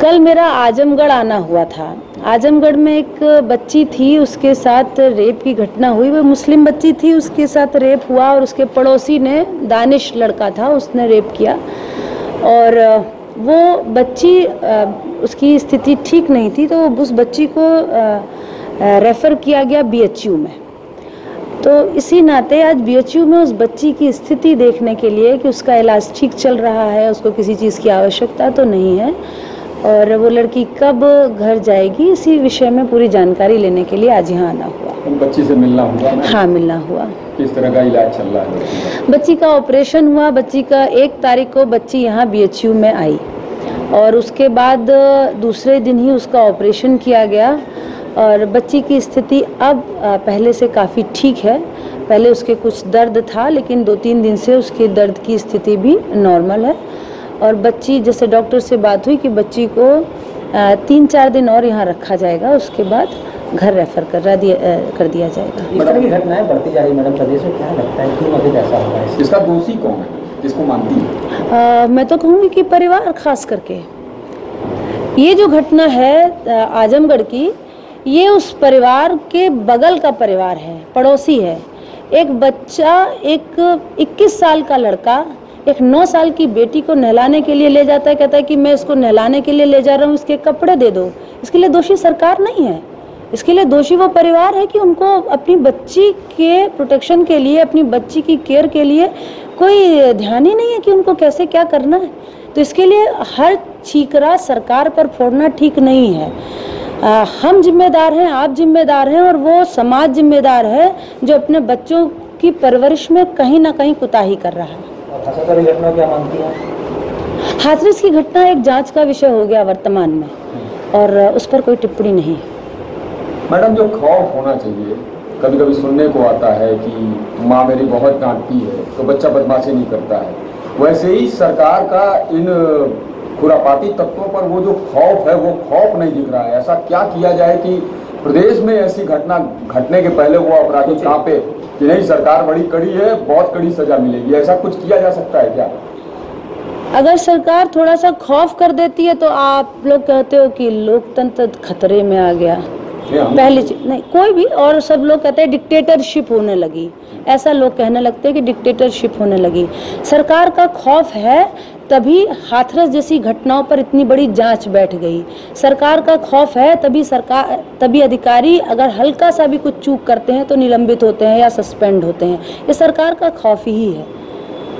कल मेरा आजमगढ़ आना हुआ था। आजमगढ़ में एक बच्ची थी, उसके साथ रेप की घटना हुई। वो मुस्लिम बच्ची थी, उसके साथ रेप हुआ और उसके पड़ोसी ने, दानिश लड़का था, उसने रेप किया। और वो बच्ची, उसकी स्थिति ठीक नहीं थी, तो उस बच्ची को रेफ़र किया गया BHU में। तो इसी नाते आज BHU में उस बच्ची की स्थिति देखने के लिए कि उसका इलाज ठीक चल रहा है, उसको किसी चीज़ की आवश्यकता तो नहीं है, और वो लड़की कब घर जाएगी, इसी विषय में पूरी जानकारी लेने के लिए आज यहाँ आना हुआ। बच्ची से मिलना हुआ ना? हाँ, मिलना हुआ। किस तरह का इलाज चल रहा है? बच्ची का ऑपरेशन हुआ। बच्ची का 1 तारीख को बच्ची यहाँ BHU में आई और उसके बाद दूसरे दिन ही उसका ऑपरेशन किया गया और बच्ची की स्थिति अब पहले से काफ़ी ठीक है। पहले उसके कुछ दर्द था, लेकिन 2-3 दिन से उसके दर्द की स्थिति भी नॉर्मल है। और बच्ची, जैसे डॉक्टर से बात हुई कि बच्ची को 3-4 दिन और यहाँ रखा जाएगा, उसके बाद घर रेफर कर दिया जाएगा। इस तरह की घटनाएं बढ़ती जा रही मैडम प्रदेश में, क्या लगता है क्यों अभी ऐसा हो रहा है? इसका दोषी कौन है, किसको मानती है? मैं तो कहूँगी कि परिवार, खास करके ये जो घटना है आजमगढ़ की, ये उस परिवार के बगल का परिवार है, पड़ोसी है। एक बच्चा, एक 21 साल का लड़का एक 9 साल की बेटी को नहलाने के लिए ले जाता है, कहता है कि मैं इसको नहलाने के लिए ले जा रहा हूँ, इसके कपड़े दे दो। इसके लिए दोषी सरकार नहीं है, इसके लिए दोषी वो परिवार है कि उनको अपनी बच्ची के प्रोटेक्शन के लिए, अपनी बच्ची की केयर के लिए कोई ध्यान ही नहीं है कि उनको कैसे क्या करना है। तो इसके लिए हर ठीकरा सरकार पर फोड़ना ठीक नहीं है। हम जिम्मेदार हैं, आप जिम्मेदार हैं और वो समाज जिम्मेदार है जो अपने बच्चों की परवरिश में कहीं ना कहीं कुताही कर रहा है। घटना क्या मानती हैं? हाथरस की घटना एक जांच का विषय हो गया वर्तमान में, और उस पर कोई टिप्पणी नहीं। मैडम, जो खौफ होना चाहिए, कभी कभी सुनने को आता है कि माँ मेरी बहुत डांटती है तो बच्चा बदमाशी नहीं करता है, वैसे ही सरकार का इन खुरापाती तत्वों पर वो जो खौफ है, वो खौफ नहीं दिख रहा है। ऐसा क्या किया जाए कि प्रदेश में ऐसी घटना घटने के पहले वो अपराधी कांपे कि नहीं, सरकार बड़ी कड़ी है, बहुत कड़ी सजा मिलेगी। ऐसा कुछ किया जा सकता है क्या? अगर सरकार थोड़ा सा खौफ कर देती है तो आप लोग कहते हो कि लोकतंत्र खतरे में आ गया। पहली चीज नहीं, कोई भी, और सब लोग कहते हैं डिक्टेटरशिप होने लगी, ऐसा लोग कहने लगते हैं कि डिक्टेटरशिप होने लगी। सरकार का खौफ है, तभी हाथरस जैसी घटनाओं पर इतनी बड़ी जांच बैठ गई। सरकार का खौफ है, तभी अधिकारी अगर हल्का सा भी कुछ चूक करते हैं तो निलंबित होते हैं या सस्पेंड होते हैं। ये सरकार का खौफ ही है।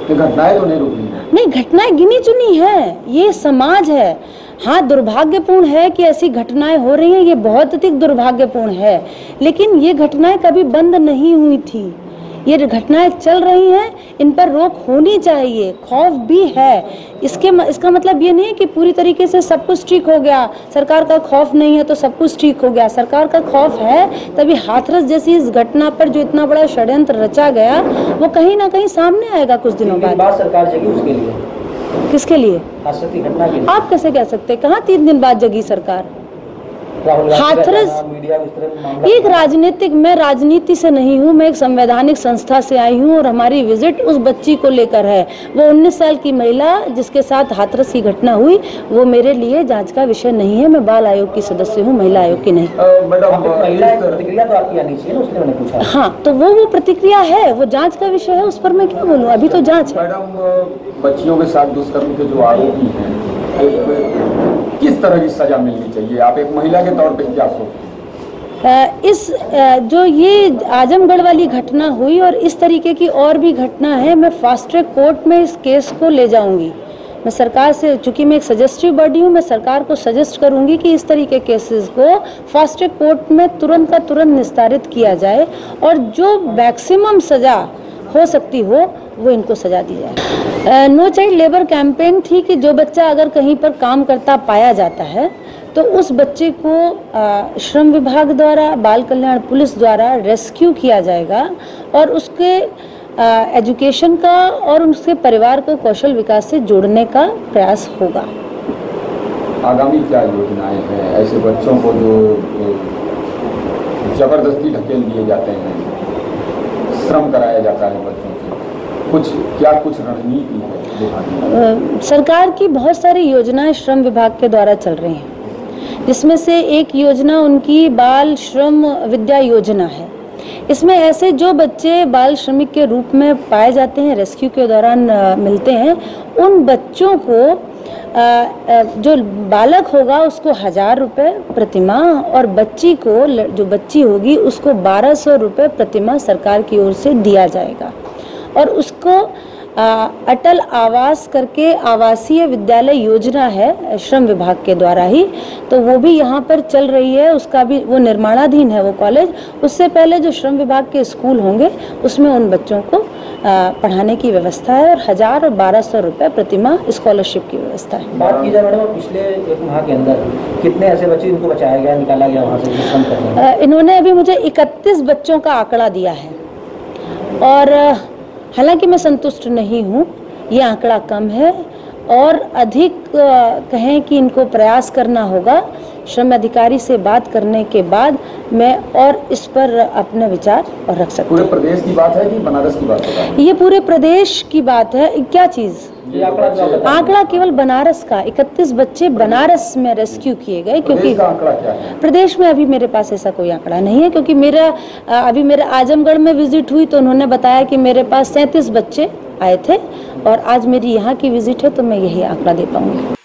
घटनाएं तो नहीं रुकी? नहीं, घटनाएं गिनी चुनी है, ये समाज है। हाँ, दुर्भाग्यपूर्ण है कि ऐसी घटनाएं हो रही हैं, ये बहुत अधिक दुर्भाग्यपूर्ण है, लेकिन ये घटनाएं कभी बंद नहीं हुई थी। ये घटनाएं चल रही हैं, इन पर रोक होनी चाहिए। खौफ भी है, इसका मतलब ये नहीं है कि पूरी तरीके से सब कुछ ठीक हो गया, सरकार का खौफ नहीं है तो सब कुछ ठीक हो गया। सरकार का खौफ है, तभी हाथरस जैसी इस घटना पर जो इतना बड़ा षड्यंत्र रचा गया, वो कहीं ना कहीं सामने आएगा कुछ दिनों बाद। सरकार जगी उसके लिए? किसके लिए? हाथरस की घटना के लिए। आप कैसे कह सकते हैं? कहाँ 3 दिन बाद जगी सरकार? हाथरस एक राजनीतिक, मैं राजनीति से नहीं हूँ, मैं एक संवैधानिक संस्था से आई हूँ और हमारी विजिट उस बच्ची को लेकर है। वो 19 साल की महिला जिसके साथ हाथरस की घटना हुई, वो मेरे लिए जांच का विषय नहीं है। मैं बाल आयोग की सदस्य हूँ, महिला आयोग की नहीं। प्रतिक्रिया तो आपकी आनी चाहिए ना, उसने मैंने पूछा। हाँ, तो वो प्रतिक्रिया है, वो जाँच का विषय है, उस पर मैं क्या बोलूँ, अभी तो जाँच है। मैडम, बच्चियों के साथ दुष्कर्म के जो आरोपी हैं, किस तरह की सजा मिलनी चाहिए? आप एक महिला के तौर पे क्या सोचते हैं? जो ये आजमगढ़ वाली घटना हुई और इस तरीके की और भी घटना है, मैं फास्ट ट्रैक कोर्ट में इस केस को ले जाऊंगी। मैं सरकार से, चूंकि मैं एक सजेस्टिव बॉडी हूँ, मैं सरकार को सजेस्ट करूंगी कि इस तरीके केसेस को फास्ट ट्रैक कोर्ट में तुरंत का तुरंत निस्तारित किया जाए और जो मैक्सिमम सजा हो सकती हो वो इनको सजा दी जाए। नो चाइल्ड लेबर कैंपेन थी कि जो बच्चा अगर कहीं पर काम करता पाया जाता है तो उस बच्चे को श्रम विभाग द्वारा, बाल कल्याण पुलिस द्वारा रेस्क्यू किया जाएगा और उसके एजुकेशन का और उसके परिवार को कौशल विकास से जोड़ने का प्रयास होगा। आगामी क्या योजनाएं हैं ऐसे बच्चों को जो जबरदस्ती ढकेल दिए जाते हैं, श्रम कराया जाता है बच्चों से, कुछ रणनीति है? सरकार की बहुत सारी योजनाएं श्रम विभाग के द्वारा चल रही हैं, जिसमें से एक योजना उनकी बाल श्रम विद्या योजना है। इसमें ऐसे जो बच्चे बाल श्रमिक के रूप में पाए जाते हैं, रेस्क्यू के दौरान मिलते हैं, उन बच्चों को जो बालक होगा उसको 1000 रुपये प्रतिमाह और बच्ची को, जो बच्ची होगी उसको 1200 रुपये प्रतिमाह सरकार की ओर से दिया जाएगा। और उसको अटल आवास करके आवासीय विद्यालय योजना है श्रम विभाग के द्वारा ही, तो वो भी यहाँ पर चल रही है। उसका भी वो निर्माणाधीन है वो कॉलेज। उससे पहले जो श्रम विभाग के स्कूल होंगे उसमें उन बच्चों को पढ़ाने की व्यवस्था है और 1000 और 1200 रुपये प्रतिमाह स्कॉलरशिप की व्यवस्था है। बात की जाए मैडम, पिछले 1 माह के अंदर कितने ऐसे बच्चे इनको बचाया गया, निकाला गया वहाँ से श्रम करने? इन्होंने अभी मुझे 31 बच्चों का आंकड़ा दिया है और हालांकि मैं संतुष्ट नहीं हूँ, ये आंकड़ा कम है और अधिक कहें कि इनको प्रयास करना होगा। श्रम अधिकारी से बात करने के बाद मैं और इस पर अपने विचार और रख सकती हूँ। पूरे प्रदेश की बात है कि बनारस की बात है? ये पूरे प्रदेश की बात है। क्या चीज़? आंकड़ा केवल बनारस का 31 बच्चे बनारस में रेस्क्यू किए गए, क्योंकि आंकड़ा क्या है? प्रदेश में अभी मेरे पास ऐसा कोई आंकड़ा नहीं है, क्योंकि अभी मेरे आजमगढ़ में विजिट हुई तो उन्होंने बताया कि मेरे पास 37 बच्चे आए थे और आज मेरी यहाँ की विजिट है तो मैं यही आंकड़ा दे पाऊंगी।